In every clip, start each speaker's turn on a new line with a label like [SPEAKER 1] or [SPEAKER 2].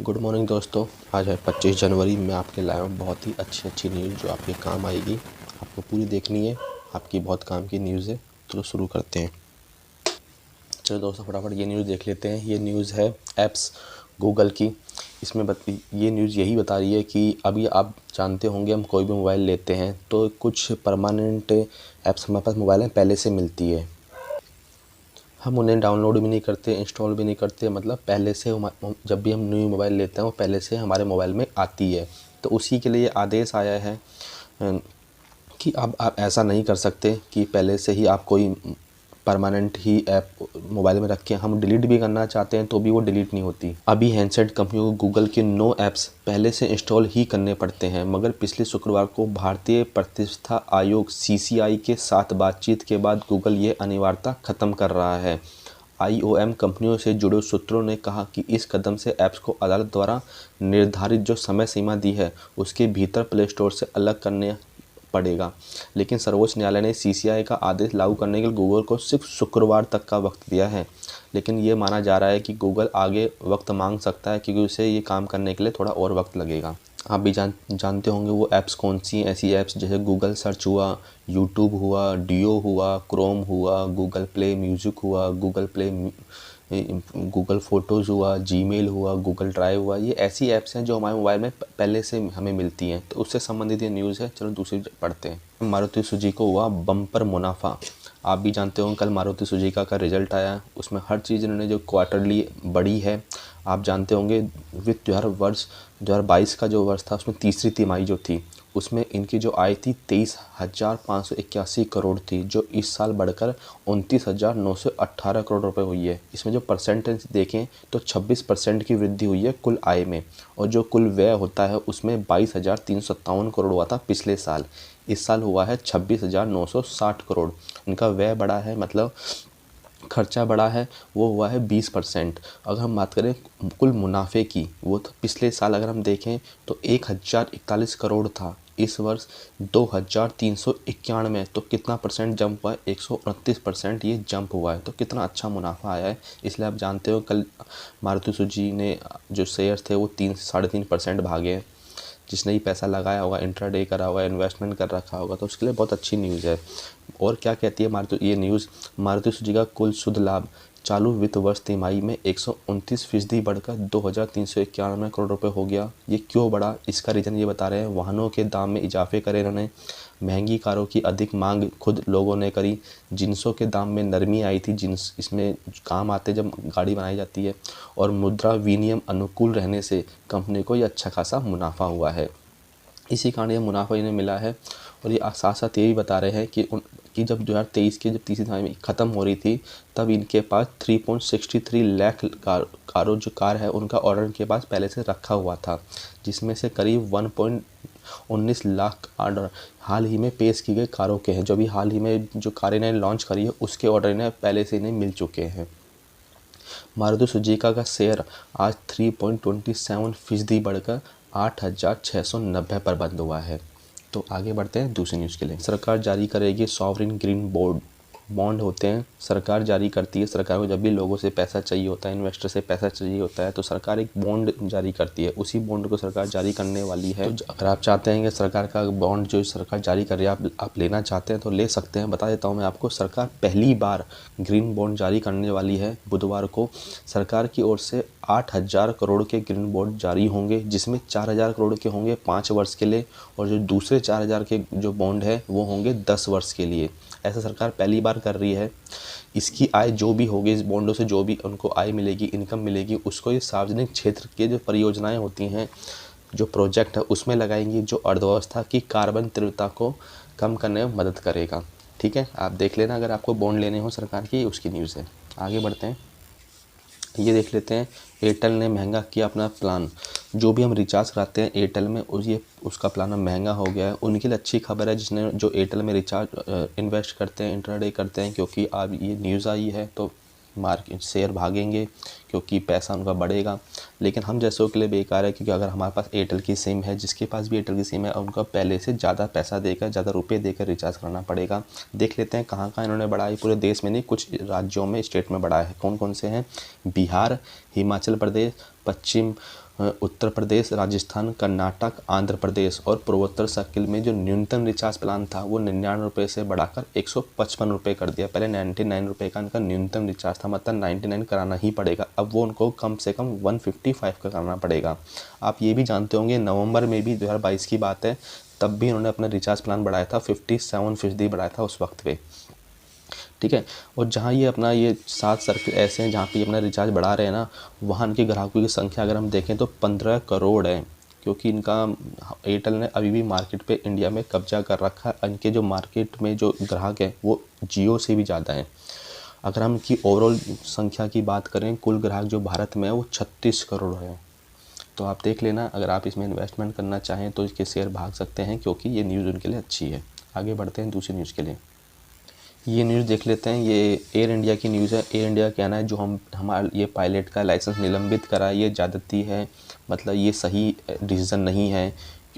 [SPEAKER 1] Good morning दोस्तों। आज है 25 जनवरी। मैं आपके लाया हूँ बहुत ही अच्छी न्यूज़ जो आपके काम आएगी। आपको पूरी देखनी है, आपकी बहुत काम की न्यूज़ है। तो शुरू करते हैं। चलो दोस्तों फटाफट ये न्यूज़ देख लेते हैं। ये न्यूज़ है ऐप्स गूगल की। इसमें ये न्यूज़ यही बता रही है कि अभी आप जानते होंगे, हम कोई भी मोबाइल लेते हैं तो कुछ परमानेंट ऐप्स हमारे पास मोबाइल में पहले से मिलती है। हम उन्हें डाउनलोड भी नहीं करते, इंस्टॉल भी नहीं करते, मतलब पहले से जब भी हम न्यू मोबाइल लेते हैं वो पहले से हमारे मोबाइल में आती है। तो उसी के लिए आदेश आया है कि अब आप ऐसा नहीं कर सकते कि पहले से ही आप कोई परमानेंट ही ऐप मोबाइल में रखें। हम डिलीट भी करना चाहते हैं तो भी वो डिलीट नहीं होती। अभी हैंडसेट कंपनियों को गूगल के 9 ऐप्स पहले से इंस्टॉल ही करने पड़ते हैं, मगर पिछले शुक्रवार को भारतीय प्रतिष्ठा आयोग CCI के साथ बातचीत के बाद गूगल ये अनिवार्यता ख़त्म कर रहा है। IOM कंपनियों से जुड़े सूत्रों ने कहा कि इस कदम से ऐप्स को अदालत द्वारा निर्धारित जो समय सीमा दी है उसके भीतर प्ले स्टोर से अलग करने पड़ेगा। लेकिन सर्वोच्च न्यायालय ने CCI का आदेश लागू करने के लिए गूगल को सिर्फ शुक्रवार तक का वक्त दिया है। लेकिन ये माना जा रहा है कि गूगल आगे वक्त मांग सकता है क्योंकि उसे ये काम करने के लिए थोड़ा और वक्त लगेगा। आप भी जानते होंगे वो ऐप्स कौन सी हैं। ऐसी ऐप्स जैसे गूगल सर्च हुआ, यूट्यूब हुआ, डियो हुआ, क्रोम हुआ, गूगल प्ले म्यूज़िक हुआ, गूगल फ़ोटोज़ हुआ, जीमेल हुआ, गूगल ड्राइव हुआ। ये ऐसी ऐप्स हैं जो हमारे मोबाइल में पहले से हमें मिलती हैं। तो उससे संबंधित ये न्यूज़ है। चलो दूसरी पढ़ते हैं। मारुति सुजुकी को हुआ बम्पर मुनाफा। आप भी जानते हो कल मारुति सुजुकी का रिजल्ट आया। उसमें हर चीज़ इन्होंने जो क्वार्टरली बढ़ी है। आप जानते होंगे वित्त वर्ष 2022 का जो वर्ष था उसमें तीसरी तिमाही जो थी उसमें इनकी जो आय थी 23,581 करोड़ थी, जो इस साल बढ़कर 29,918 करोड़ रुपए हुई है। इसमें जो परसेंटेज देखें तो 26% की वृद्धि हुई है कुल आय में। और जो कुल व्यय होता है उसमें 22,357 करोड़ हुआ था पिछले साल। इस साल हुआ है 26,960 करोड़। इनका व्यय बढ़ा है, मतलब खर्चा बढ़ा है, वो हुआ है 20%। अगर हम बात करें कुल मुनाफे की, वो तो पिछले साल अगर हम देखें तो 1,041 करोड़ था। इस वर्ष 2,391, तो कितना परसेंट जंप हुआ है? 129% ये जंप हुआ है। तो कितना अच्छा मुनाफा आया है। इसलिए आप जानते हो कल मारुति सुजुकी ने जो शेयर्स थे वो 3-3.5% भागे हैं। जिसने ही पैसा लगाया होगा, इंट्राडे करा होगा, इन्वेस्टमेंट कर रखा होगा, तो उसके लिए बहुत अच्छी न्यूज़ है। और क्या कहती है ये न्यूज़? मारुति सुजुकी का कुल शुद्ध लाभ चालू वित्त वर्ष तिमाही में 129% बढ़कर 2,391 करोड़ रुपए हो गया। ये क्यों बढ़ा, इसका रीज़न ये बता रहे हैं। वाहनों के दाम में इजाफे करे इन्होंने, महंगी कारों की अधिक मांग खुद लोगों ने करी, जिन्सों के दाम में नरमी आई थी, जिन्स इसमें काम आते जब गाड़ी बनाई जाती है, और मुद्रा विनियम अनुकूल रहने से कंपनी को ये अच्छा खासा मुनाफा हुआ है। इसी कारण ये मुनाफा इन्हें मिला है। और ये साथ साथ ये भी बता रहे हैं कि जब 2023 के जब तीसरी तिमाही में ख़त्म हो रही थी तब इनके पास 3.63 लाख कार है उनका ऑर्डर इनके पास पहले से रखा हुआ था, जिसमें से करीब 1.19 लाख ऑर्डर हाल ही में पेश की गई कारों के हैं। जो भी हाल ही में जो कारें इन्हें लॉन्च करी है उसके ऑर्डर इन्हें पहले से इन्हें मिल चुके हैं। मारुति सुजुकी का शेयर आज 3.27% बढ़कर 8,690 पर बंद हुआ है। तो आगे बढ़ते हैं दूसरी न्यूज़ के लिए। सरकार जारी करेगी सॉवरिन ग्रीन बॉन्ड होते हैं, सरकार जारी करती है। सरकार को जब भी लोगों से पैसा चाहिए होता है, इन्वेस्टर से पैसा चाहिए होता है, तो सरकार एक बॉन्ड जारी करती है। उसी बॉन्ड को सरकार जारी करने वाली है। तो अगर आप चाहते हैं कि सरकार का बॉन्ड जो सरकार जारी कर रही है आप लेना चाहते हैं तो ले सकते हैं। बता देता हूँ मैं आपको, सरकार पहली बार ग्रीन बॉन्ड जारी करने वाली है। बुधवार को सरकार की ओर से 8,000 करोड़ के ग्रीन बॉन्ड जारी होंगे, जिसमें 4,000 करोड़ के होंगे 5 वर्ष के लिए, और जो दूसरे 4,000 के जो बॉन्ड है वो होंगे 10 वर्ष के लिए। ऐसा सरकार पहली बार कर रही है। इसकी आय जो भी होगी, इस बॉन्डों से जो भी उनको आय मिलेगी, इनकम मिलेगी, उसको ये सार्वजनिक क्षेत्र के जो परियोजनाएं होती हैं, जो प्रोजेक्ट है उसमें लगाएंगी, जो अर्थव्यवस्था की कार्बन तीव्रता को कम करने में मदद करेगा। ठीक है, आप देख लेना अगर आपको बॉन्ड लेने हो सरकार की, उसकी न्यूज़ है। आगे बढ़ते हैं, ये देख लेते हैं। एयरटेल ने महंगा किया अपना प्लान। जो भी हम रिचार्ज कराते हैं एयरटेल में उसका प्लान महंगा हो गया है। उनके लिए अच्छी खबर है जो एयरटेल में रिचार्ज इन्वेस्ट करते हैं, इंट्राडे करते हैं, क्योंकि अब ये न्यूज़ आई है तो मार्केट शेयर भागेंगे क्योंकि पैसा उनका बढ़ेगा। लेकिन हम जैसों के लिए बेकार है, क्योंकि अगर हमारे पास एयरटेल की सिम है, जिसके पास भी एयरटेल की सिम है, उनका पहले से ज़्यादा पैसा देकर, ज़्यादा रुपए देकर रिचार्ज करना पड़ेगा। देख लेते हैं कहाँ कहाँ इन्होंने बढ़ाई। पूरे देश में नहीं, कुछ राज्यों में, स्टेट में बढ़ाया है। कौन कौन से हैं? बिहार, हिमाचल प्रदेश, पश्चिम उत्तर प्रदेश, राजस्थान, कर्नाटक, आंध्र प्रदेश और पूर्वोत्तर सर्किल में जो न्यूनतम रिचार्ज प्लान था वो 99 रुपये से बढ़ाकर 155 रुपये कर दिया। पहले 99 रुपये का इनका न्यूनतम रिचार्ज था, मतलब 99 कराना ही पड़ेगा। अब वो उनको कम से कम 155 का करना पड़ेगा। आप ये भी जानते होंगे नवंबर में भी 2022 की बात है, तब भी उन्होंने अपना रिचार्ज प्लान बढ़ाया था, 57% बढ़ाया था उस वक्त पे, ठीक है। और जहाँ ये अपना ये 7 सर्किल ऐसे हैं जहाँ पे अपना रिचार्ज बढ़ा रहे हैं ना, वहाँ इनके ग्राहकों की संख्या अगर हम देखें तो 15 करोड़ है, क्योंकि इनका एयरटेल ने अभी भी मार्केट पे इंडिया में कब्जा कर रखा है। इनके जो मार्केट में जो ग्राहक हैं वो जियो से भी ज़्यादा हैं। अगर हम इनकी ओवरऑल संख्या की बात करें, कुल ग्राहक जो भारत में है वो 36 करोड़ है। तो आप देख लेना, अगर आप इसमें इन्वेस्टमेंट करना चाहें तो इसके शेयर भाग सकते हैं, क्योंकि ये न्यूज़ उनके लिए अच्छी है। आगे बढ़ते हैं दूसरी न्यूज़ के लिए। ये न्यूज़ देख लेते हैं, ये एयर इंडिया की न्यूज़ है। एयर इंडिया का कहना है जो हमारा ये पायलट का लाइसेंस निलंबित करा, ये ज़्यादती है, मतलब ये सही डिसीज़न नहीं है।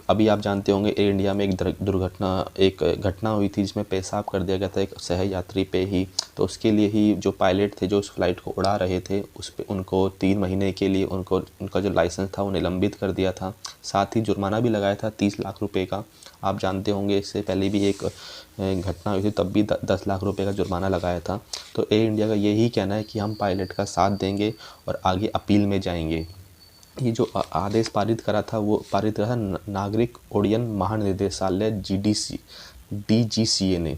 [SPEAKER 1] अभी आप जानते होंगे एयर इंडिया में एक घटना हुई थी जिसमें पेशाब कर दिया गया था एक सह यात्री पे ही। तो उसके लिए ही जो पायलट थे जो उस फ्लाइट को उड़ा रहे थे, उस पर उनको 3 महीने के लिए उनका जो लाइसेंस था वो निलंबित कर दिया था। साथ ही जुर्माना भी लगाया था 30 लाख रुपए का। आप जानते होंगे इससे पहले भी एक घटना हुई थी, तब भी 10 लाख रुपए का जुर्माना लगाया था। तो एयर इंडिया का यही कहना है कि हम पायलट का साथ देंगे और आगे अपील में जाएंगे। ये जो आदेश पारित करा था वो पारित करा था नागरिक उड्डयन महानिदेशालय DGCA ने।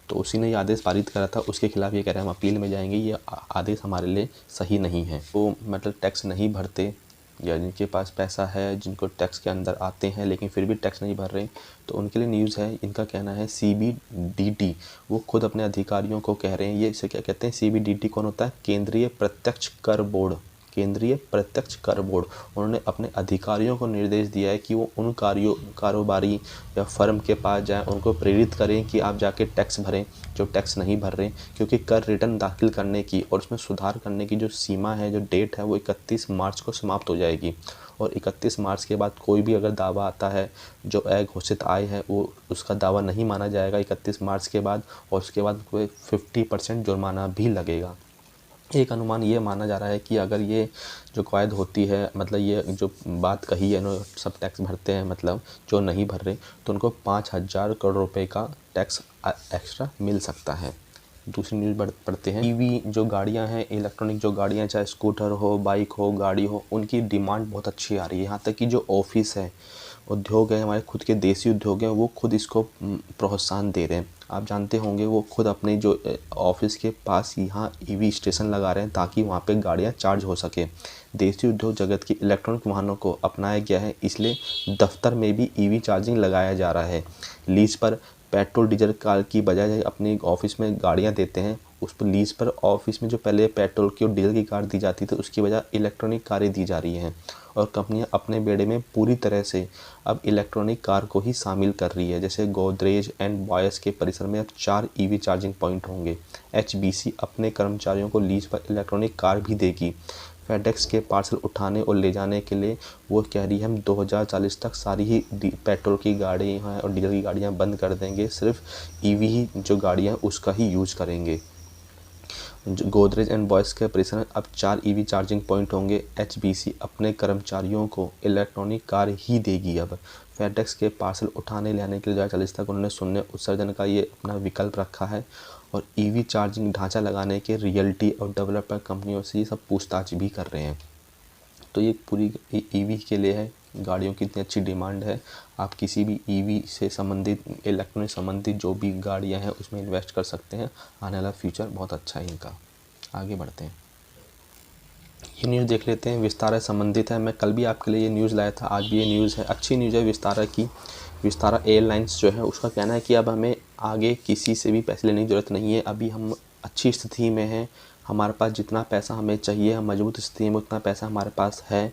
[SPEAKER 1] तो उसी ने ये आदेश पारित करा था, उसके खिलाफ ये कह रहे हैं हम अपील में जाएंगे, ये आदेश हमारे लिए सही नहीं है। वो मतलब टैक्स नहीं भरते, या जिनके पास पैसा है, जिनको टैक्स के अंदर आते हैं लेकिन फिर भी टैक्स नहीं भर रहे, तो उनके लिए न्यूज़ है। इनका कहना है CBDT, वो खुद अपने अधिकारियों को कह रहे हैं, ये इसे क्या कहते हैं CBDT कौन होता है? केंद्रीय प्रत्यक्ष कर बोर्ड। केंद्रीय प्रत्यक्ष कर बोर्ड, उन्होंने अपने अधिकारियों को निर्देश दिया है कि वो उन कारोबारी या फर्म के पास जाएं, उनको प्रेरित करें कि आप जाके टैक्स भरें जो टैक्स नहीं भर रहे, क्योंकि कर रिटर्न दाखिल करने की और उसमें सुधार करने की जो सीमा है, जो डेट है, वो 31 मार्च को समाप्त हो जाएगी। और 31 मार्च के बाद कोई भी अगर दावा आता है जो अघोषित आय है, वो उसका दावा नहीं माना जाएगा 31 मार्च के बाद, और उसके बाद कोई 50% जुर्माना भी लगेगा। एक अनुमान ये माना जा रहा है कि अगर ये जो कवायद होती है, मतलब ये जो बात कही है ना, सब टैक्स भरते हैं, मतलब जो नहीं भर रहे, तो उनको 5,000 करोड़ रुपए का टैक्स एक्स्ट्रा मिल सकता है। दूसरी न्यूज़ पढ़ते हैं। EV जो गाड़ियां हैं, इलेक्ट्रॉनिक जो गाड़ियां, चाहे स्कूटर हो, बाइक हो, गाड़ी हो, उनकी डिमांड बहुत अच्छी आ रही है। यहाँ तक कि जो ऑफिस है, उद्योग है, हमारे खुद के देसी उद्योग हैं, वो खुद इसको प्रोत्साहन दे रहे हैं। आप जानते होंगे वो खुद अपने जो ऑफिस के पास यहाँ EV स्टेशन लगा रहे हैं ताकि वहाँ पे गाड़ियाँ चार्ज हो सके। देसी उद्योग जगत की इलेक्ट्रॉनिक वाहनों को अपनाया गया है, इसलिए दफ्तर में भी EV चार्जिंग लगाया जा रहा है। लीज पर पेट्रोल डीजल कार की बजाय अपने ऑफिस में गाड़ियाँ देते हैं, उस पर लीज पर ऑफिस में जो पहले पेट्रोल की और डीजल की कार दी जाती थी, उसकी बजाय इलेक्ट्रॉनिक कारें दी जा रही हैं। और कंपनियां अपने बेड़े में पूरी तरह से अब इलेक्ट्रॉनिक कार को ही शामिल कर रही है। जैसे गोदरेज एंड बॉयस के परिसर में अब 4 EV चार्जिंग पॉइंट होंगे। HBC अपने कर्मचारियों को लीज पर इलेक्ट्रॉनिक कार भी देगी। फेडेक्स के पार्सल उठाने और ले जाने के लिए वो कह रही है हम 2040 तक सारी ही पेट्रोल की गाड़ियाँ हैं और डीजल की गाड़ियाँ बंद कर देंगे, सिर्फ EV ही जो गाड़ियाँ उसका ही यूज़ करेंगे। गोदरेज एंड बॉयस के परिसर में अब 4 EV चार्जिंग पॉइंट होंगे। HBC अपने कर्मचारियों को इलेक्ट्रॉनिक कार ही देगी। अब फेडेक्स के पार्सल उठाने ले आने के लिए 2040 तक उन्होंने शून्य उत्सर्जन का ये अपना विकल्प रखा है। और EV चार्जिंग ढांचा लगाने के रियल्टी और डेवलपर कंपनियों से ये सब पूछताछ भी कर रहे हैं। तो ये पूरी EV के लिए है, गाड़ियों की इतनी अच्छी डिमांड है। आप किसी भी EV से संबंधित, इलेक्ट्रॉनिक संबंधित जो भी गाड़ियां हैं उसमें इन्वेस्ट कर सकते हैं। आने वाला फ्यूचर बहुत अच्छा है इनका। आगे बढ़ते हैं, ये न्यूज़ देख लेते हैं। विस्तारा संबंधित है, मैं कल भी आपके लिए ये न्यूज़ लाया था, आज भी ये न्यूज़ है, अच्छी न्यूज़ है विस्तारा की। विस्तारा एयरलाइंस जो है उसका कहना है कि अब हमें आगे किसी से भी पैसे लेने की ज़रूरत नहीं है। अभी हम अच्छी स्थिति में हैं, हमारे पास जितना पैसा हमें चाहिए, हम मजबूत स्थिति में उतना पैसा हमारे पास है।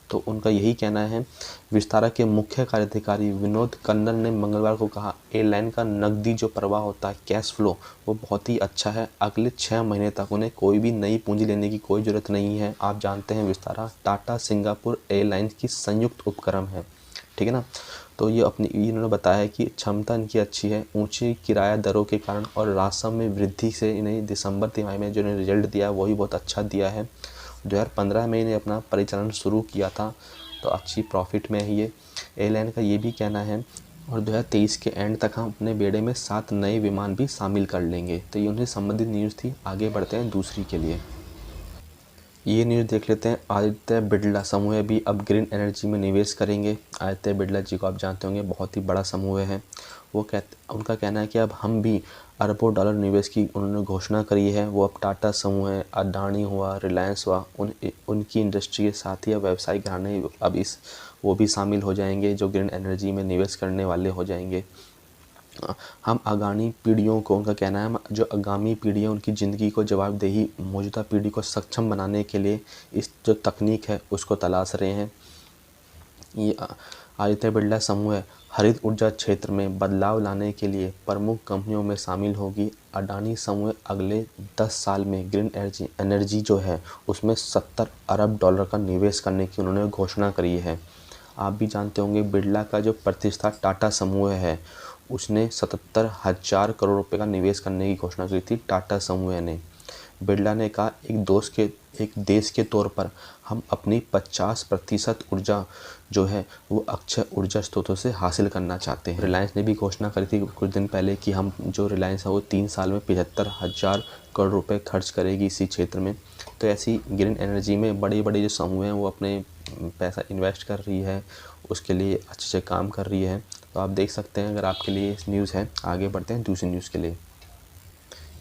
[SPEAKER 1] तो उनका यही कहना है। विस्तारा के मुख्य कार्यधिकारी विनोद कन्नल ने मंगलवार को कहा, एयरलाइन का नकदी जो प्रवाह होता है, कैश फ्लो, वो बहुत ही अच्छा है। अगले 6 महीने तक उन्हें कोई भी नई पूंजी लेने की कोई ज़रूरत नहीं है। आप जानते हैं विस्तारा टाटा सिंगापुर एयरलाइंस की संयुक्त उपक्रम है, ठीक है ना। तो ये इन्होंने बताया कि क्षमता इनकी अच्छी है, ऊंची किराया दरों के कारण और राजस्व में वृद्धि से इन्हें दिसंबर तिमाही में जो इन्हें रिजल्ट दिया वही बहुत अच्छा दिया है। 2015 में इन्हें अपना परिचालन शुरू किया था, तो अच्छी प्रॉफिट में है ये। एयरलाइन का ये भी कहना है और 2023 के एंड तक हम अपने बेड़े में 7 नए विमान भी शामिल कर लेंगे। तो ये उनसे संबंधित न्यूज़ थी। आगे बढ़ते हैं दूसरी के लिए। ये न्यूज़ देख लेते हैं। आदित्य बिरला समूह भी अब ग्रीन एनर्जी में निवेश करेंगे। आदित्य बिरला जी को आप जानते होंगे, बहुत ही बड़ा समूह है। उनका कहना है कि अब हम भी अरबों डॉलर निवेश की उन्होंने घोषणा करी है। वो अब टाटा समूह है, अडानी हुआ, रिलायंस हुआ, उनकी इंडस्ट्री के साथ ही अब व्यवसायिक घराने अब वो भी शामिल हो जाएंगे जो ग्रीन एनर्जी में निवेश करने वाले हो जाएंगे। हम आगामी पीढ़ियों को, उनका कहना है, जो आगामी पीढ़ियाँ उनकी ज़िंदगी को जवाबदेही मौजूदा पीढ़ी को सक्षम बनाने के लिए इस जो तकनीक है उसको तलाश रहे हैं। ये आदित्य बिरला समूह हरित ऊर्जा क्षेत्र में बदलाव लाने के लिए प्रमुख कंपनियों में शामिल होगी। अडानी समूह अगले 10 साल में ग्रीन एनर्जी जो है उसमें 70 अरब डॉलर का निवेश करने की उन्होंने घोषणा करी है। आप भी जानते होंगे बिरला का जो प्रतिष्ठा टाटा समूह है उसने 77,000 करोड़ रुपए का निवेश करने की घोषणा की थी टाटा समूह ने। बिरला ने कहा, एक देश के तौर पर हम अपनी 50% ऊर्जा जो है वो अक्षय ऊर्जा स्रोतों से हासिल करना चाहते हैं। रिलायंस ने भी घोषणा करी थी कुछ दिन पहले कि हम जो रिलायंस है वो 3 साल में 75,000 करोड़ रुपए खर्च करेगी इसी क्षेत्र में। तो ऐसी ग्रीन एनर्जी में बड़े बड़े जो समूह हैं वो अपने पैसा इन्वेस्ट कर रही है, उसके लिए अच्छे से काम कर रही है। तो आप देख सकते हैं अगर आपके लिए इस न्यूज़ है। आगे बढ़ते हैं दूसरी न्यूज़ के लिए।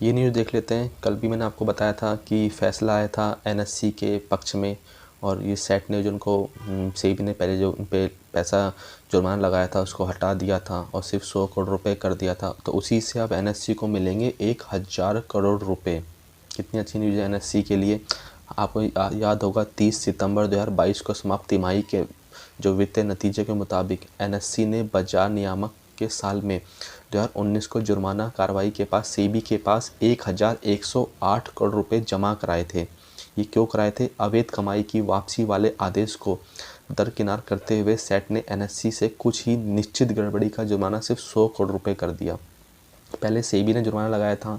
[SPEAKER 1] ये न्यूज़ देख लेते हैं। कल भी मैंने आपको बताया था कि फैसला आया था एनएससी के पक्ष में और ये सेट ने जो उनको सेबी ने पहले जो उन पर पैसा जुर्माना लगाया था उसको हटा दिया था और सिर्फ 100 करोड़ रुपए कर दिया था। तो उसी से अब एनएससी को मिलेंगे 1000 करोड़ रुपए। कितनी अच्छी न्यूज़ है एनएससी के लिए। आपको याद होगा 30 सितंबर 2022 को समाप्त तिमाही के जो वित्तीय नतीजे के मुताबिक एनएससी ने बाजार नियामक के साल में 2019 को जुर्माना कार्रवाई के पास सेबी के पास 1108 करोड़ रुपए जमा कराए थे। ये क्यों कराए थे? अवैध कमाई की वापसी वाले आदेश को दरकिनार करते हुए सेट ने एनएससी से कुछ ही निश्चित गड़बड़ी का जुर्माना सिर्फ 100 करोड़ रुपए कर दिया। पहले सेबी ने जुर्माना लगाया था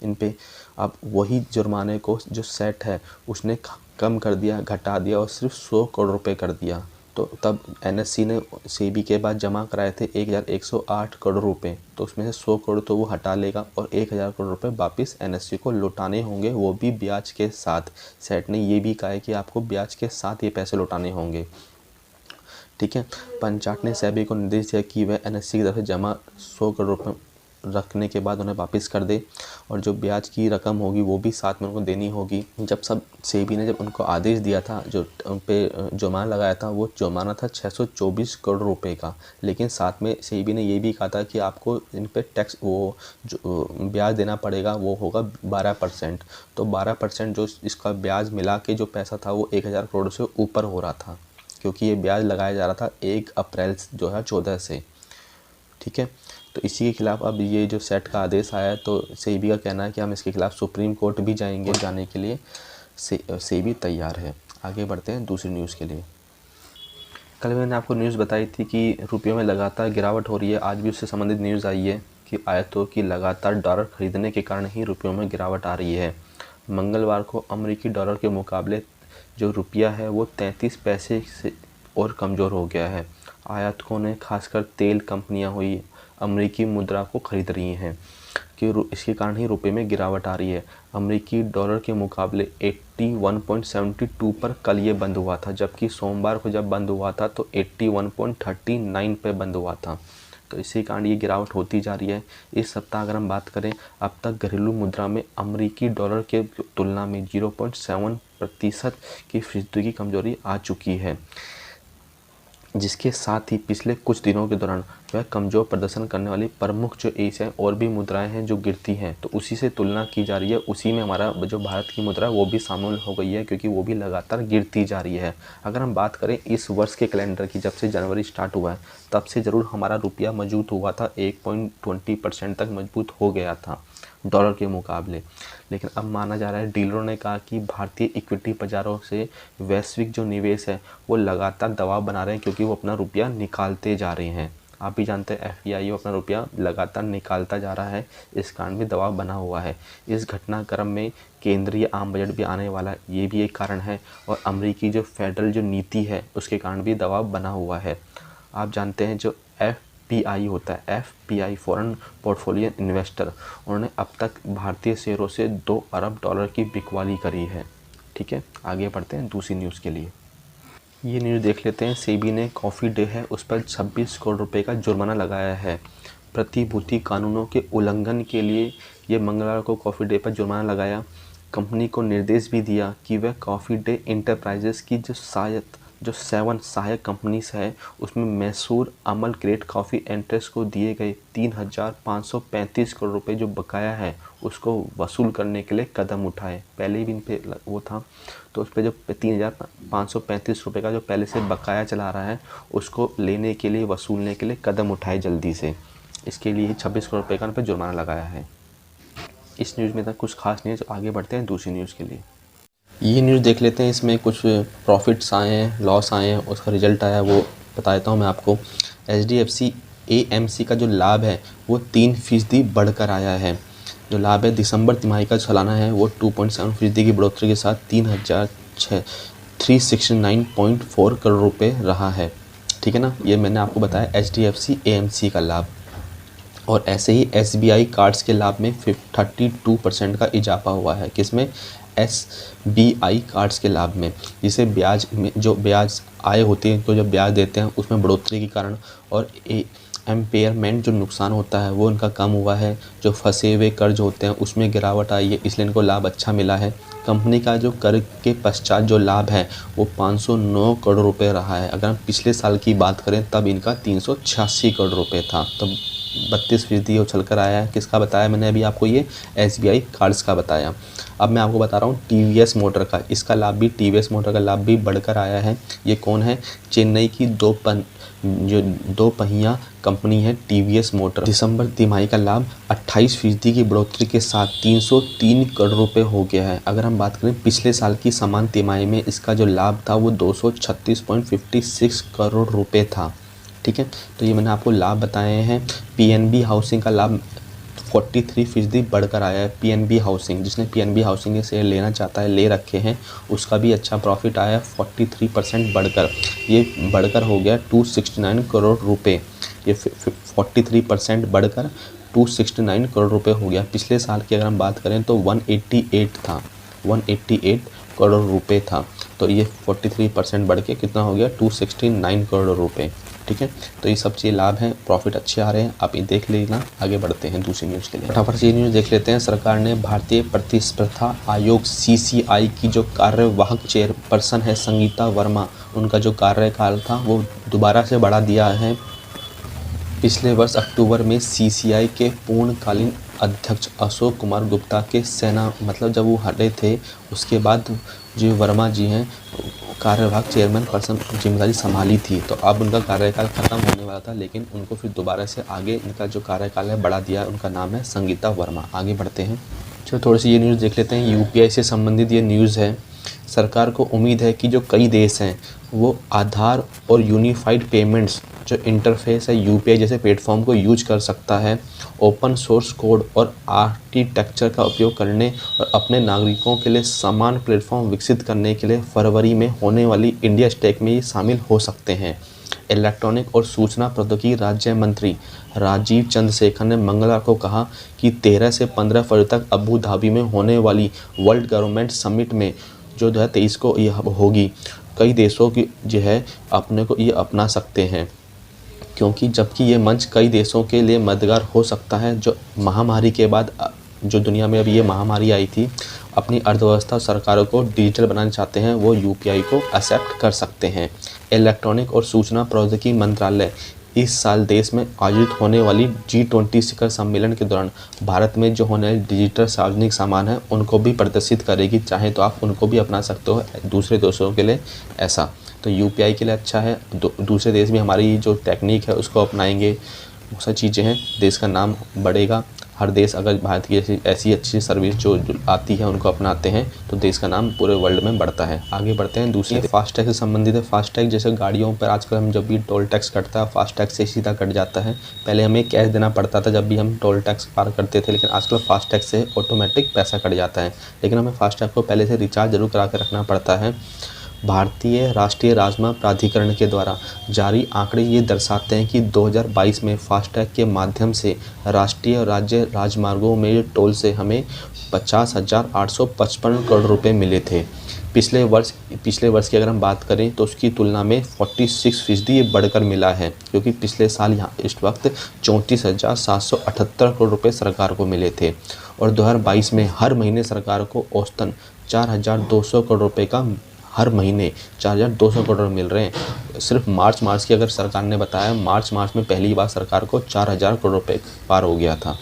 [SPEAKER 1] इन पे, अब वही जुर्माने को जो सेट है उसने कम कर दिया, घटा दिया और सिर्फ 100 करोड़ रुपए कर दिया। तो तब एनएससी ने सेबी के बाद जमा कराए थे 1108 करोड़ रुपए। तो उसमें से 100 करोड़ तो वो हटा लेगा और 1000 करोड़ रुपए वापस एनएससी को लौटाने होंगे, वो भी ब्याज के साथ। सेट ने ये भी कहा है कि आपको ब्याज के साथ ये पैसे लौटाने होंगे। ठीक है। पंचाट ने सेबी को निर्देश दिया कि वह एनएससी की तरफ से जमा 100 करोड़ रुपये रखने के बाद उन्हें वापस कर दे और जो ब्याज की रकम होगी वो भी साथ में उनको देनी होगी। जब सेबी ने जब उनको आदेश दिया था, जो उन पे जुर्माना लगाया था, वो जुर्माना था 624 करोड़ रुपए का। लेकिन साथ में सेबी ने ये भी कहा था कि आपको इन पे टैक्स वो जो ब्याज देना पड़ेगा वो होगा 12%। तो 12% जो इसका ब्याज मिला के जो पैसा था वो 1000 करोड़ से ऊपर हो रहा था, क्योंकि ये ब्याज लगाया जा रहा था 1 अप्रैल 2014 से। ठीक है। तो इसी के खिलाफ अब ये जो सेट का आदेश आया है तो सेबी का कहना है कि हम इसके खिलाफ सुप्रीम कोर्ट भी जाएंगे। जाने के लिए सेबी तैयार है। आगे बढ़ते हैं दूसरी न्यूज़ के लिए। कल मैंने आपको न्यूज़ बताई थी कि रुपयों में लगातार गिरावट हो रही है। आज भी उससे संबंधित न्यूज़ आई है कि आयातों की लगातार डॉलर खरीदने के कारण ही रुपयों में गिरावट आ रही है। मंगलवार को अमेरिकी डॉलर के मुकाबले जो रुपया है वो 33 पैसे से और कमज़ोर हो गया है। आयातकों ने खासकर तेल कंपनियां हुई अमेरिकी मुद्रा को खरीद रही हैं कि इसके कारण ही रुपए में गिरावट आ रही है। अमेरिकी डॉलर के मुकाबले 81.72 पर कल ये बंद हुआ था, जबकि सोमवार को जब बंद हुआ था तो 81.39 पे बंद हुआ था। तो इसी कारण ये गिरावट होती जा रही है। इस सप्ताह अगर हम बात करें, अब तक घरेलू मुद्रा में अमेरिकी डॉलर के तुलना में 0.7% की फीसदी की कमजोरी आ चुकी है, जिसके साथ ही पिछले कुछ दिनों के दौरान वह कमज़ोर प्रदर्शन करने वाली प्रमुख जो एशियाई और भी मुद्राएं हैं जो गिरती हैं, तो उसी से तुलना की जा रही है। उसी में हमारा जो भारत की मुद्रा वो भी शामिल हो गई है, क्योंकि वो भी लगातार गिरती जा रही है। अगर हम बात करें इस वर्ष के कैलेंडर की, जब से जनवरी स्टार्ट हुआ है तब से ज़रूर हमारा रुपया मजबूत हुआ था, 1.20% तक मजबूत हो गया था डॉलर के मुकाबले। लेकिन अब माना जा रहा है, डीलरों ने कहा कि भारतीय इक्विटी बाज़ारों से वैश्विक जो निवेश है वो लगातार दबाव बना रहे हैं, क्योंकि वो अपना रुपया निकालते जा रहे हैं। आप भी जानते हैं FPIO अपना रुपया लगातार निकालता जा रहा है, इस कारण भी दबाव बना हुआ है। इस घटनाक्रम में केंद्रीय आम बजट भी आने वाला है, ये भी एक कारण है, और अमेरिकी जो फेडरल जो नीति है उसके कारण भी दबाव बना हुआ है। आप जानते हैं जो FPI होता है, FPI फॉरेन पोर्टफोलियो इन्वेस्टर, उन्होंने अब तक भारतीय शेयरों से $2 अरब की बिकवाली करी है। ठीक है, आगे बढ़ते हैं दूसरी न्यूज़ के लिए। ये न्यूज़ देख लेते हैं। सेबी ने कॉफ़ी डे है उस पर 26 करोड़ रुपए का जुर्माना लगाया है। प्रतिभूति कानूनों के उल्लंघन के लिए ये मंगलवार को कॉफ़ी डे पर जुर्माना लगाया। कंपनी को निर्देश भी दिया कि वह कॉफ़ी डे इंटरप्राइजेस की जो 7 सहायक कंपनीज है उसमें मैसूर अमल ग्रेट कॉफ़ी एंट्रेस को दिए गए 3,535 करोड़ रुपए जो बकाया है उसको वसूल करने के लिए कदम उठाए। पहले ही भी इन पे वो था, तो उस पर जो 3,535 रुपये का जो पहले से बकाया चला रहा है उसको लेने के लिए, वसूलने के लिए कदम उठाए जल्दी से। इसके लिए 26 करोड़ रुपये का उन पर जुर्माना लगाया है। इस न्यूज़ में तक कुछ खास नहीं है, तो आगे बढ़ते हैं दूसरी न्यूज़ के लिए। ये न्यूज़ देख लेते हैं। इसमें कुछ प्रॉफिट्स आए हैं, लॉस आए हैं, उसका रिजल्ट आया वो बता देता हूँ मैं आपको। HDFC AMC का जो लाभ है वो 3% बढ़कर आया है। जो लाभ है दिसंबर तिमाही का सालाना है वो 2.7% की बढ़ोतरी के साथ 3,369.4 करोड़ रुपये रहा है। ठीक है ना, ये मैंने आपको बताया HDFC AMC का लाभ। और ऐसे ही SBI कार्ड्स के लाभ में 32% का इजाफा हुआ है। किसमें? SBI कार्ड्स के लाभ में, जिसे ब्याज में जो ब्याज आय होती है तो जब ब्याज देते हैं उसमें बढ़ोतरी के कारण, और एम्पेयरमेंट जो नुकसान होता है वो उनका कम हुआ है। जो फंसे हुए कर्ज होते हैं उसमें गिरावट आई है, इसलिए इनको लाभ अच्छा मिला है। कंपनी का जो कर के पश्चात जो लाभ है वो 509 करोड़ रुपए रहा है। अगर हम पिछले साल की बात करें तब इनका 386 करोड़ रुपए था, तब 32% उछल कर आया है। किसका बताया मैंने अभी आपको? ये SBI कार्ड्स का बताया। अब मैं आपको बता रहा हूँ TVS मोटर का। इसका लाभ भी, TVS मोटर का लाभ भी बढ़कर आया है। ये कौन है? चेन्नई की दो पहिया कंपनी है TVS मोटर। दिसंबर तिमाही का लाभ 28% की बढ़ोतरी के साथ 303 करोड़ रुपए हो गया है। अगर हम बात करें पिछले साल की समान तिमाही में इसका जो लाभ था वो 236.56 करोड़ रुपए था। ठीक है, तो ये मैंने आपको लाभ बताए हैं। PNB हाउसिंग का लाभ 43% बढ़कर आया है। PNB हाउसिंग, जिसने PNB हाउसिंग के शेयर लेना चाहता है, ले रखे हैं, उसका भी अच्छा प्रॉफिट आया है 43% बढ़कर। ये बढ़कर हो गया 269 करोड़ रुपए। ये 43% बढ़कर 269 करोड़ रुपए हो गया। पिछले साल की अगर हम बात करें तो 188 था, 188 करोड़ रुपए था। तो ये 43% बढ़ के कितना हो गया? 269 करोड़ रुपए। ठीक है, तो ये सब चीज़ लाभ हैं, प्रॉफिट अच्छे आ रहे हैं, आप ये देख लेना। आगे बढ़ते हैं दूसरी न्यूज़ के लिए। फटाफट से ये न्यूज़ देख लेते हैं। सरकार ने भारतीय प्रतिस्पर्धा आयोग CCI की जो कार्यवाहक चेयरपर्सन है संगीता वर्मा, उनका जो कार्यकाल था वो दोबारा से बढ़ा दिया है। पिछले वर्ष अक्टूबर में CCI के पूर्णकालीन अध्यक्ष अशोक कुमार गुप्ता के जब वो हटे थे उसके बाद जो वर्मा जी हैं कार्यवाहक चेयरमैन पर्सन जिम्मेदारी संभाली थी, तो अब उनका कार्यकाल खत्म होने वाला था, लेकिन उनको फिर दोबारा से आगे इनका जो कार्यकाल है बढ़ा दिया। उनका नाम है संगीता वर्मा। आगे बढ़ते हैं। चलो थोड़ी सी ये न्यूज़ देख लेते हैं। UPI से संबंधित ये न्यूज़ है। सरकार को उम्मीद है कि जो कई देश हैं वो आधार और यूनिफाइड पेमेंट्स जो इंटरफेस है UPI जैसे प्लेटफॉर्म को यूज कर सकता है। ओपन सोर्स कोड और आर्किटेक्चर का उपयोग करने और अपने नागरिकों के लिए समान प्लेटफॉर्म विकसित करने के लिए फरवरी में होने वाली इंडिया स्टेक में ये शामिल हो सकते हैं। इलेक्ट्रॉनिक और सूचना प्रौद्योगिकी राज्य मंत्री राजीव चंद्रशेखर ने मंगलवार को कहा कि 13 से 15 फरवरी तक अबू धाबी में होने वाली वर्ल्ड गवर्नमेंट समिट में जो 2023 को यह होगी, कई देशों की जो है अपने को ये अपना सकते हैं, क्योंकि जबकि ये मंच कई देशों के लिए मददगार हो सकता है जो महामारी के बाद जो दुनिया में अभी ये महामारी आई थी, अपनी अर्थव्यवस्था सरकारों को डिजिटल बनाना चाहते हैं, वो UPI को एक्सेप्ट कर सकते हैं। इलेक्ट्रॉनिक और सूचना प्रौद्योगिकी मंत्रालय इस साल देश में आयोजित होने वाली G20 शिखर सम्मेलन के दौरान भारत में जो होने वाले डिजिटल सार्वजनिक सामान है उनको भी प्रदर्शित करेगी। चाहे तो आप उनको भी अपना सकते हो दूसरे देशों के लिए। ऐसा तो UPI के लिए अच्छा है। दूसरे देश भी हमारी जो टेक्निक है उसको अपनाएंगे, बहुत सारी चीज़ें हैं, देश का नाम बढ़ेगा, हर देश अगर भारत की ऐसी अच्छी सर्विस जो आती है उनको अपनाते हैं तो देश का नाम पूरे वर्ल्ड में बढ़ता है। आगे बढ़ते हैं दूसरे फास्टैग से संबंधित है। फास्टैग जैसे गाड़ियों पर आजकल हम जब भी टोल टैक्स कटता है फास्टैग से सीधा कट जाता है। पहले हमें कैश देना पड़ता था जब भी हम टोल टैक्स पार करते थे, लेकिन आजकल फास्टैग से ऑटोमेटिक पैसा कट जाता है। लेकिन हमें फास्टैग को पहले से रिचार्ज जरूर करा के रखना पड़ता है। भारतीय राष्ट्रीय राजमार्ग प्राधिकरण के द्वारा जारी आंकड़े ये दर्शाते हैं कि 2022 में फास्टैग के माध्यम से राष्ट्रीय और राज्य राजमार्गों में टोल से हमें 50,855 करोड़ रुपए मिले थे। पिछले वर्ष की अगर हम बात करें तो उसकी तुलना में 46% ये बढ़कर मिला है, क्योंकि पिछले साल यहाँ इस वक्त 34,778 करोड़ रुपए सरकार को मिले थे और 2022 में हर महीने सरकार को औसतन 4,200 करोड़ रुपए का हर महीने 4,200 करोड़ मिल रहे हैं। सिर्फ मार्च की अगर सरकार ने बताया, मार्च में पहली बार सरकार को 4,000 करोड़ रुपए पार हो गया था।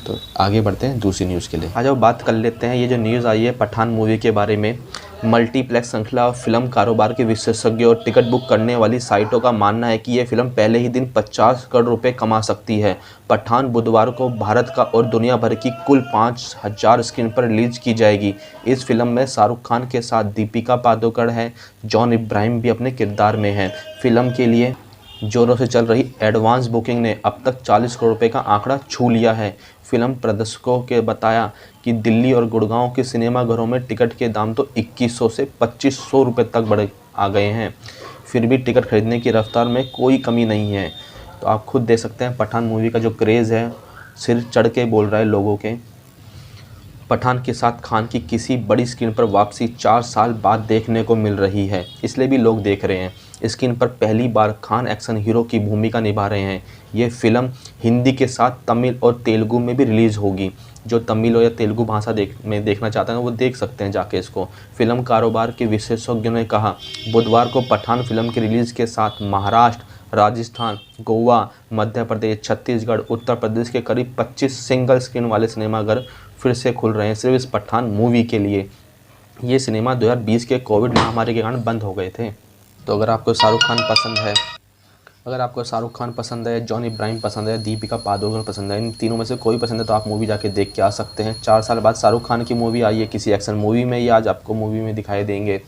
[SPEAKER 1] तो आगे बढ़ते हैं दूसरी न्यूज़ के लिए। आज अब बात कर लेते हैं ये जो न्यूज़ आई है पठान मूवी के बारे में। मल्टीप्लेक्स श्रृंखला और फिल्म कारोबार के विशेषज्ञों और टिकट बुक करने वाली साइटों का मानना है कि यह फिल्म पहले ही दिन 50 करोड़ रुपए कमा सकती है। पठान बुधवार को भारत का और दुनिया भर की कुल 5,000 स्क्रीन पर रिलीज की जाएगी। इस फिल्म में शाहरुख खान के साथ दीपिका पादुकोण है, जॉन इब्राहिम भी अपने किरदार में हैं। फिल्म के लिए जोरों से चल रही एडवांस बुकिंग ने अब तक 40 करोड़ रुपए का आंकड़ा छू लिया है। फिल्म प्रदर्शकों के बताया कि दिल्ली और गुड़गांव के सिनेमाघरों में टिकट के दाम तो 2100 से 2500 रुपये तक बढ़ आ गए हैं। फिर भी टिकट खरीदने की रफ्तार में कोई कमी नहीं है। तो आप खुद देख सकते हैं पठान मूवी का जो क्रेज़ है सिर चढ़ के बोल रहा है लोगों के। पठान के साथ खान की किसी बड़ी स्क्रीन पर वापसी 4 साल बाद देखने को मिल रही है, इसलिए भी लोग देख रहे हैं। स्क्रीन पर पहली बार खान एक्शन हीरो की भूमिका निभा रहे हैं। ये फिल्म हिंदी के साथ तमिल और तेलुगु में भी रिलीज़ होगी। जो तमिल या तेलुगु भाषा देखना चाहते हैं वो देख सकते हैं जाके इसको। फिल्म कारोबार के विशेषज्ञों ने कहा, बुधवार को पठान फिल्म के रिलीज़ के साथ महाराष्ट्र, राजस्थान, गोवा, मध्य प्रदेश, छत्तीसगढ़, उत्तर प्रदेश के करीब 25 सिंगल स्क्रीन वाले सिनेमाघर फिर से खुल रहे हैं सिर्फ इस पठान मूवी के लिए। ये सिनेमा 2020 के कोविड महामारी के कारण बंद हो गए थे। तो अगर आपको शाहरुख खान पसंद है, जॉन इब्राहिम पसंद है, दीपिका पादुकोण पसंद है, इन तीनों में से कोई पसंद है तो आप मूवी जाके देख के आ सकते हैं। 4 साल बाद शाहरुख खान की मूवी आई है किसी एक्शन मूवी में, ये आज आपको मूवी में दिखाई देंगे।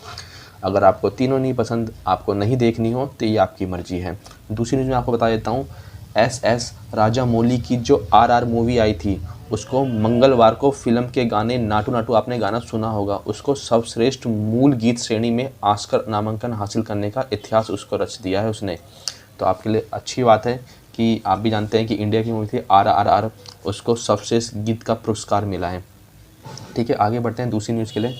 [SPEAKER 1] अगर आपको तीनों नहीं पसंद, आपको नहीं देखनी हो तो ये आपकी मर्जी है। दूसरी न्यूज़ में आपको बता देता हूँ, एस राजामौली की जो RR मूवी आई थी उसको मंगलवार को फिल्म के गाने नाटू नाटू, आपने गाना सुना होगा, उसको सर्वश्रेष्ठ मूल गीत श्रेणी में ऑस्कर नामांकन हासिल करने का इतिहास उसको रच दिया है उसने। तो आपके लिए अच्छी बात है कि आप भी जानते हैं कि इंडिया की मूवी थी RRR, उसको सर्वश्रेष्ठ गीत का पुरस्कार मिला है। ठीक है, आगे बढ़ते हैं दूसरी न्यूज़ के लिए।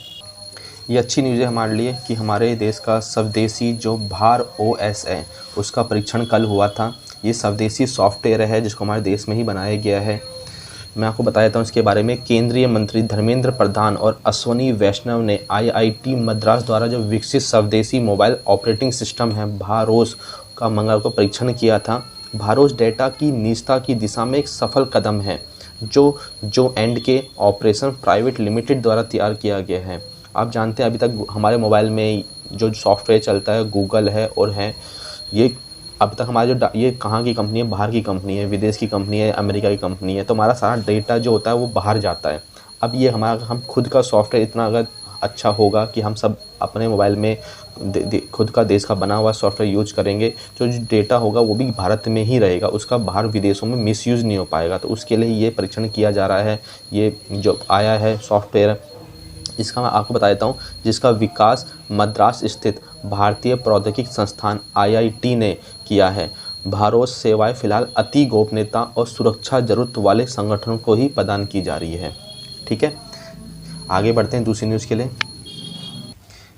[SPEAKER 1] ये अच्छी न्यूज़ है हमारे लिए कि हमारे देश का स्वदेशी जो भार OS है उसका परीक्षण कल हुआ था। ये स्वदेशी सॉफ्टवेयर है जिसको हमारे देश में ही बनाया गया है। मैं आपको बता देता हूँ इसके बारे में। केंद्रीय मंत्री धर्मेंद्र प्रधान और अश्वनी वैष्णव ने IIT मद्रास द्वारा जो विकसित स्वदेशी मोबाइल ऑपरेटिंग सिस्टम है भारोस का मंगलवार को परीक्षण किया था। भारोस डेटा की निजता की दिशा में एक सफल कदम है जो एंड के ऑपरेशन प्राइवेट लिमिटेड द्वारा तैयार किया गया है। आप जानते हैं अभी तक हमारे मोबाइल में जो सॉफ्टवेयर चलता है गूगल है और है, ये अब तक हमारे जो ये कहाँ की कंपनी है, बाहर की कंपनी है, विदेश की कंपनी है, अमेरिका की कंपनी है, तो हमारा सारा डेटा जो होता है वो बाहर जाता है। अब ये हम खुद का सॉफ्टवेयर इतना अगर अच्छा होगा कि हम सब अपने मोबाइल में खुद का देश का बना हुआ सॉफ्टवेयर यूज करेंगे, तो जो डेटा होगा वो भी भारत में ही रहेगा, उसका बाहर विदेशों में मिसयूज़ नहीं हो पाएगा। तो उसके लिए ये परीक्षण किया जा रहा है। ये जो आया है सॉफ्टवेयर, इसका मैं आपको बता देता हूँ, जिसका विकास मद्रास स्थित भारतीय प्रौद्योगिकी संस्थान IIT ने किया है। भारोस सेवाएं फिलहाल अति गोपनीयता और सुरक्षा जरूरत वाले संगठनों को ही प्रदान की जा रही है। ठीक है, आगे बढ़ते हैं दूसरी न्यूज़ के लिए।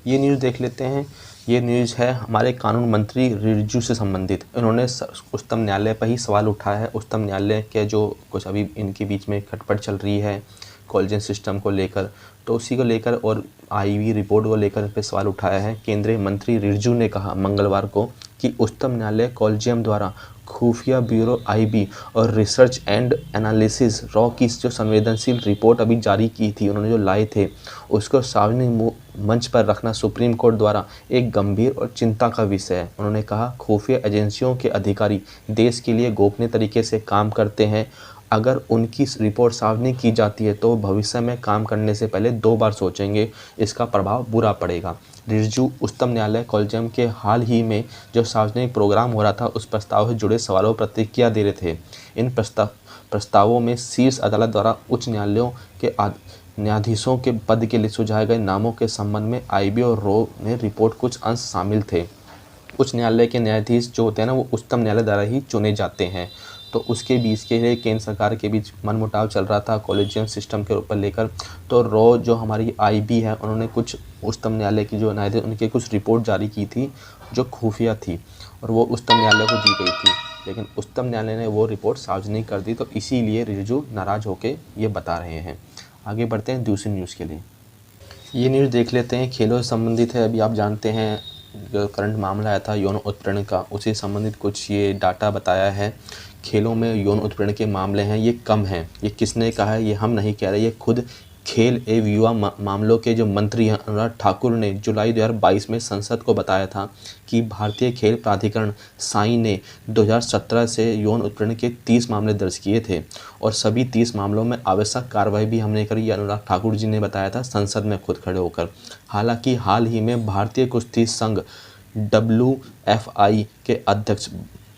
[SPEAKER 1] ये न्यूज़ देख लेते हैं। ये न्यूज़ है हमारे कानून मंत्री रिजिजू से संबंधित। इन्होंने उच्चतम न्यायालय पर ही सवाल उठाया है। उच्चतम न्यायालय के जो कुछ अभी इनके बीच में खटपट चल रही है कॉलेजियम सिस्टम को लेकर, तो उसी को लेकर और आई हुई रिपोर्ट को लेकर पे सवाल उठाया है। केंद्रीय मंत्री रिजिजू ने कहा मंगलवार को कि उच्चतम न्यायालय कॉलेजियम द्वारा खुफिया ब्यूरो IB और रिसर्च एंड एनालिसिस रॉ की जो संवेदनशील रिपोर्ट अभी जारी की थी, उन्होंने जो लाए थे उसको सार्वजनिक मंच पर रखना सुप्रीम कोर्ट द्वारा एक गंभीर और चिंता का विषय है। उन्होंने कहा खुफिया एजेंसियों के अधिकारी देश के लिए गोपनीय तरीके से काम करते हैं अगर उनकी रिपोर्ट सार्वजनिक की जाती है तो भविष्य में काम करने से पहले 2 बार सोचेंगे, इसका प्रभाव बुरा पड़ेगा। रिजजू उच्चतम न्यायालय कॉलेजियम के हाल ही में जो सार्वजनिक प्रोग्राम हो रहा था उस प्रस्ताव से जुड़े सवालों पर प्रतिक्रिया दे रहे थे। इन प्रस्तावों में शीर्ष अदालत द्वारा उच्च न्यायालयों के न्यायाधीशों के पद के लिए सुझाए गए नामों के संबंध में आईबी और रो ने रिपोर्ट कुछ अंश शामिल थे। उच्च न्यायालय के न्यायाधीश जो होते हैं ना वो उच्चतम न्यायालय द्वारा ही चुने जाते हैं। तो उसके बीच के लिए केंद्र सरकार के बीच मनमुटाव चल रहा था कॉलेजियम सिस्टम के ऊपर लेकर। तो रो जो हमारी आईबी है उन्होंने कुछ उच्चतम न्यायालय की जो न्यायाधीश उनके कुछ रिपोर्ट जारी की थी जो खुफिया थी और वो उच्चतम न्यायालय को दी गई थी, लेकिन उच्चतम न्यायालय ने वो रिपोर्ट सार्वजनिक कर दी। तो इसीलिए रिजजू नाराज़ होकर ये बता रहे हैं। आगे बढ़ते हैं दूसरी न्यूज़ के लिए। ये न्यूज़ देख लेते हैं, खेलों से संबंधित है। अभी आप जानते हैं जो करंट मामला आया था यौन उत्पीड़न का, उसी संबंधित कुछ ये डाटा बताया है। खेलों में यौन उत्पीड़न के मामले हैं ये कम हैं। ये किसने कहा है, ये हम नहीं कह रहे, ये खुद खेल एवं युवा मामलों के जो मंत्री हैं अनुराग ठाकुर ने जुलाई 2022 में संसद को बताया था कि भारतीय खेल प्राधिकरण साई ने 2017 से यौन उत्पीड़न के 30 मामले दर्ज किए थे और सभी 30 मामलों में आवश्यक कार्रवाई भी हमने करी। ये अनुराग ठाकुर जी ने बताया था संसद में खुद खड़े होकर। हालांकि हाल ही में भारतीय कुश्ती संघ WFI के अध्यक्ष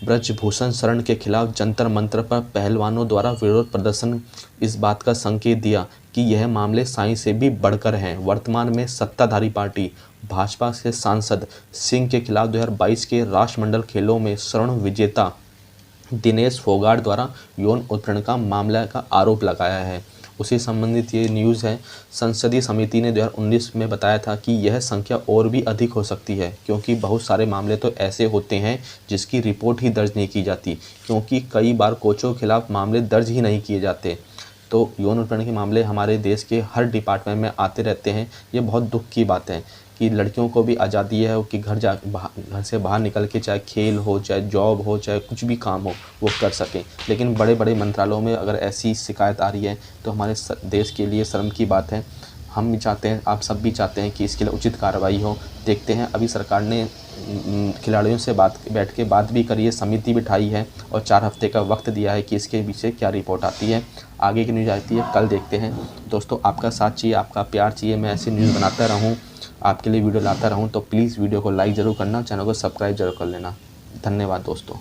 [SPEAKER 1] ब्रजभूषण शरण के खिलाफ जंतर मंतर पर पहलवानों द्वारा विरोध प्रदर्शन इस बात का संकेत दिया कि यह मामले साई से भी बढ़कर हैं। वर्तमान में सत्ताधारी पार्टी भाजपा के सांसद सिंह के खिलाफ 2022 के राष्ट्रमंडल खेलों में स्वर्ण विजेता दिनेश फोगाट द्वारा यौन उत्पीड़न का मामला का आरोप लगाया है। उसी संबंधित ये न्यूज़ है। संसदीय समिति ने 2019 में बताया था कि यह संख्या और भी अधिक हो सकती है क्योंकि बहुत सारे मामले तो ऐसे होते हैं जिसकी रिपोर्ट ही दर्ज नहीं की जाती, क्योंकि कई बार कोचों के खिलाफ मामले दर्ज ही नहीं किए जाते। तो यौन उत्पीड़न के मामले हमारे देश के हर डिपार्टमेंट में आते रहते हैं। ये बहुत दुख की बात है कि लड़कियों को भी आज़ादी है कि घर से बाहर निकल के चाहे खेल हो, चाहे जॉब हो, चाहे कुछ भी काम हो वो कर सकें। लेकिन बड़े बड़े मंत्रालयों में अगर ऐसी शिकायत आ रही है तो हमारे देश के लिए शर्म की बात है। हम भी चाहते हैं, आप सब भी चाहते हैं कि इसके लिए उचित कार्रवाई हो। देखते हैं, अभी सरकार ने खिलाड़ियों से बैठ के बात भी करी है, समिति बिठाई है और 4 हफ्ते का वक्त दिया है कि इसके पीछे क्या रिपोर्ट आती है। आगे की न्यूज़ आती है कल देखते हैं। दोस्तों आपका साथ चाहिए, आपका प्यार चाहिए, मैं ऐसी न्यूज़ बनाता रहूँ, आपके लिए वीडियो लाता रहूँ। तो प्लीज़ वीडियो को लाइक ज़रूर करना, चैनल को सब्सक्राइब जरूर कर लेना। धन्यवाद दोस्तों।